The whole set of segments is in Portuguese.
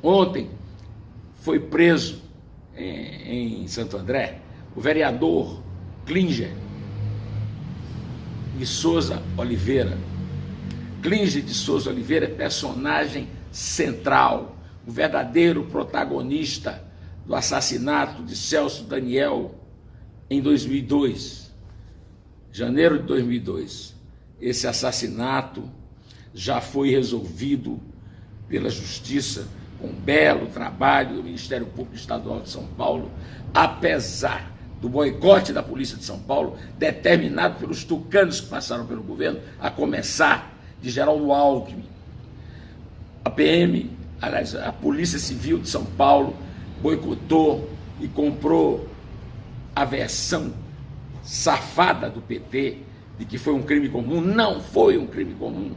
Ontem foi preso em Santo André o vereador Klinger de Souza Oliveira. Klinger de Souza Oliveira é personagem central, o verdadeiro protagonista do assassinato de Celso Daniel em 2002, janeiro de 2002. Esse assassinato já foi resolvido pela Justiça com um belo trabalho do Ministério Público Estadual de São Paulo, apesar do boicote da Polícia de São Paulo, determinado pelos tucanos que passaram pelo governo, a começar de Geraldo Alckmin. A PM, aliás, a Polícia Civil de São Paulo, boicotou e comprou a versão safada do PT de que foi um crime comum. Não foi um crime comum.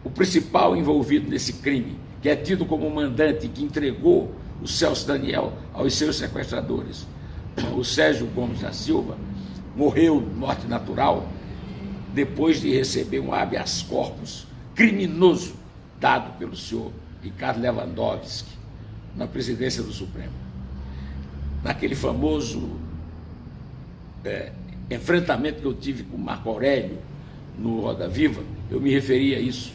O principal envolvido nesse crime, que é tido como mandante que entregou o Celso Daniel aos seus sequestradores, o Sérgio Gomes da Silva, morreu morte natural depois de receber um habeas corpus criminoso dado pelo senhor Ricardo Lewandowski na presidência do Supremo. Naquele famoso enfrentamento que eu tive com o Marco Aurélio no Roda Viva, eu me referi a isso.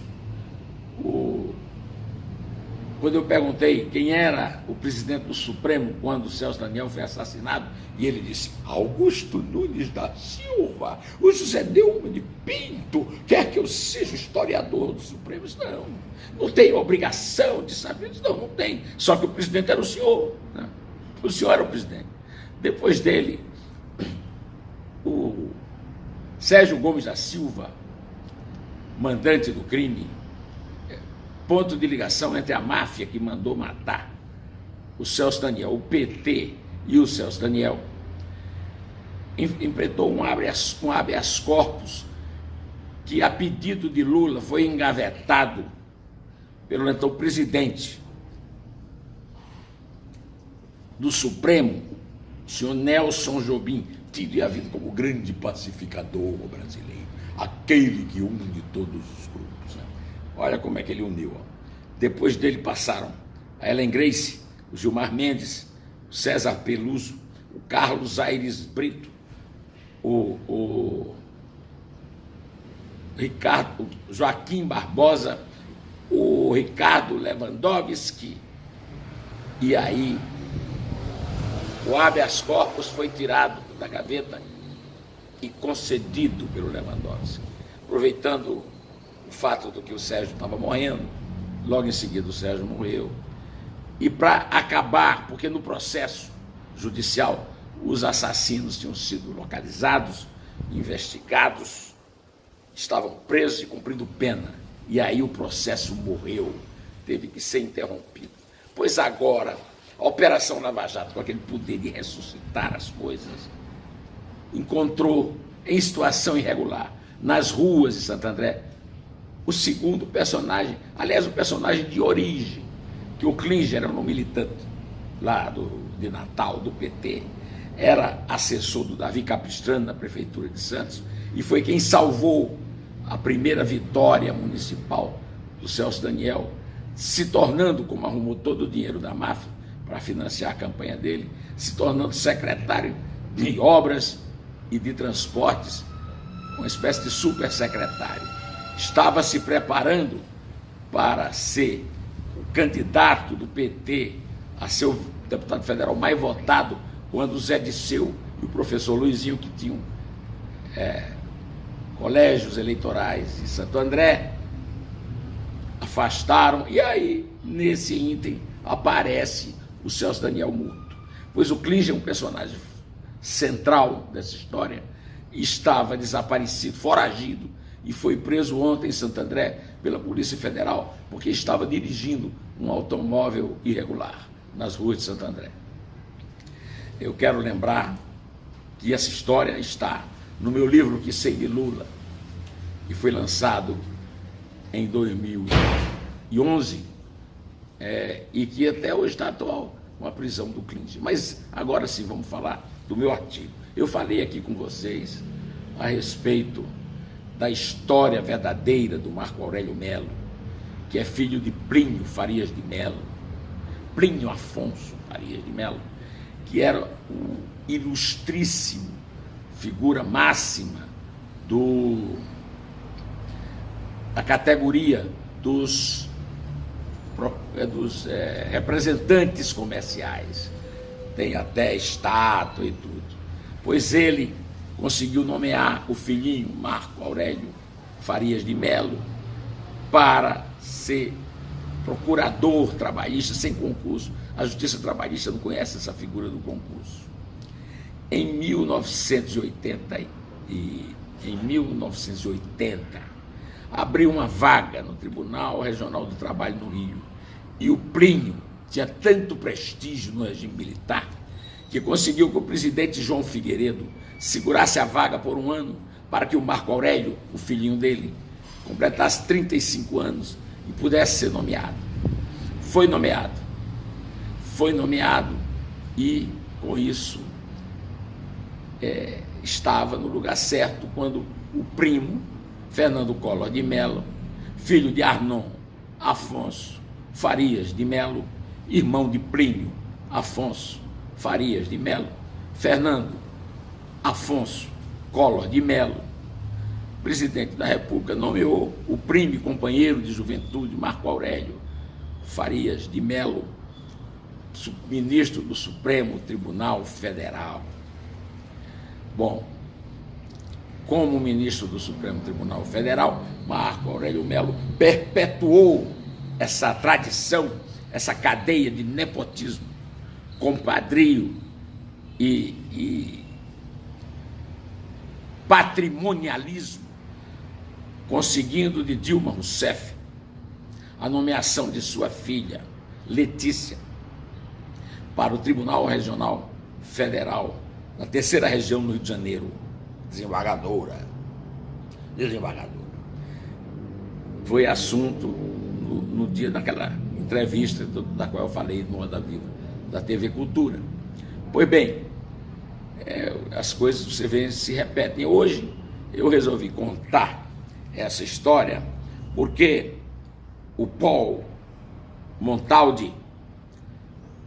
Quando eu perguntei quem era o presidente do Supremo quando o Celso Daniel foi assassinado, e ele disse: Augusto Nunes da Silva, o José Neumann de Pinto quer que eu seja historiador do Supremo. Isso não tenho obrigação de saber isso, não tem. Só que o presidente era o senhor, né? O senhor era o presidente. Depois dele, o Sérgio Gomes da Silva, mandante do crime, ponto de ligação entre a máfia que mandou matar o Celso Daniel, o PT e o Celso Daniel, enfrentou um habeas corpus que, a pedido de Lula, foi engavetado pelo então presidente do Supremo, o senhor Nelson Jobim, tido e havido como grande pacificador brasileiro, aquele que une todos os grupos, né? Olha como é que ele uniu. Depois dele passaram a Ellen Grace, o Gilmar Mendes, o César Peluso, o Carlos Aires Brito, o Ricardo, o Joaquim Barbosa, o Ricardo Lewandowski. E aí o habeas corpus foi tirado da gaveta e concedido pelo Lewandowski, aproveitando o fato de que o Sérgio estava morrendo. Logo em seguida o Sérgio morreu. E para acabar, porque no processo judicial os assassinos tinham sido localizados, investigados, estavam presos e cumprindo pena. E aí o processo morreu, teve que ser interrompido. Pois agora, a Operação Lava Jato, com aquele poder de ressuscitar as coisas, encontrou em situação irregular, nas ruas de Santo André, o segundo personagem, aliás, o personagem de origem, que o Klinger era um militante lá de Natal, do PT, era assessor do Davi Capistrano na Prefeitura de Santos, e foi quem salvou a primeira vitória municipal do Celso Daniel, se tornando, como arrumou todo o dinheiro da máfia para financiar a campanha dele, se tornando secretário de obras e de transportes, uma espécie de super secretário. Estava se preparando para ser o candidato do PT a ser o deputado federal mais votado, quando o Zé Disseu e o professor Luizinho, que tinham colégios eleitorais em Santo André, afastaram, e aí, nesse ínterim, aparece o Celso Daniel morto. Pois o Klinger é um personagem central dessa história, estava desaparecido, foragido, e foi preso ontem em Santo André pela Polícia Federal, porque estava dirigindo um automóvel irregular nas ruas de Santo André. Eu quero lembrar que essa história está no meu livro Que Sei de Lula, que foi lançado em 2011, e que até hoje está atual, com a prisão do Klinger. Mas agora sim, vamos falar do meu artigo. Eu falei aqui com vocês a respeito da história verdadeira do Marco Aurélio Melo, que é filho de Plínio Farias de Melo, Plínio Afonso Farias de Melo, que era o ilustríssimo, figura máxima da categoria dos representantes comerciais. Tem até estátua e tudo. Pois ele conseguiu nomear o filhinho Marco Aurélio Farias de Melo para ser procurador trabalhista sem concurso. A Justiça Trabalhista não conhece essa figura do concurso. Em 1980, abriu uma vaga no Tribunal Regional do Trabalho no Rio. E o Plínio tinha tanto prestígio no regime militar que conseguiu que o presidente João Figueiredo segurasse a vaga por um ano para que o Marco Aurélio, o filhinho dele, completasse 35 anos e pudesse ser nomeado. Foi nomeado e, com isso, estava no lugar certo quando o primo, Fernando Collor de Mello, filho de Arnon Afonso Farias de Mello, irmão de Plínio Afonso Farias de Mello, Fernando Afonso Collor de Mello, presidente da República, nomeou o primo e companheiro de juventude Marco Aurélio Farias de Mello, ministro do Supremo Tribunal Federal. Bom, como ministro do Supremo Tribunal Federal, Marco Aurélio Mello perpetuou essa tradição, essa cadeia de nepotismo, compadrio e patrimonialismo, conseguindo de Dilma Rousseff a nomeação de sua filha, Letícia, para o Tribunal Regional Federal, na 3ª região no Rio de Janeiro, desembargadora. Foi assunto no dia daquela entrevista da qual eu falei no Roda Viva, da TV Cultura. Pois bem, as coisas, você vê, se repetem. Hoje eu resolvi contar essa história porque o Paul Montaldi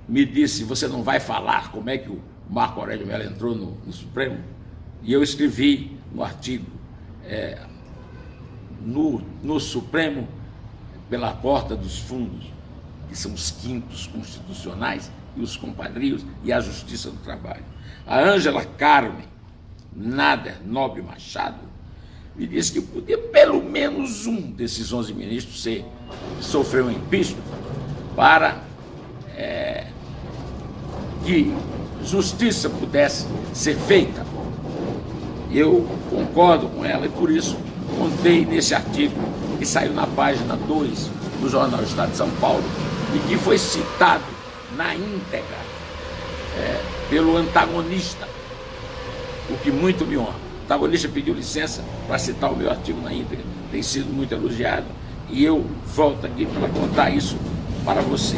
me disse: você não vai falar como é que o Marco Aurélio Mello entrou no Supremo? E eu escrevi no artigo, no Supremo pela porta dos fundos, que são os quintos constitucionais e os compadrios e a Justiça do Trabalho. A Ângela Carmen Nader Nobre Machado me disse que podia pelo menos um desses 11 ministros sofrer um impeachment para que justiça pudesse ser feita. Eu concordo com ela e por isso contei nesse artigo que saiu na página 2 do Jornal Estado de São Paulo e que foi citado na íntegra pelo antagonista, o que muito me honra. O antagonista pediu licença para citar o meu artigo na íntegra, tem sido muito elogiado e eu volto aqui para contar isso para você.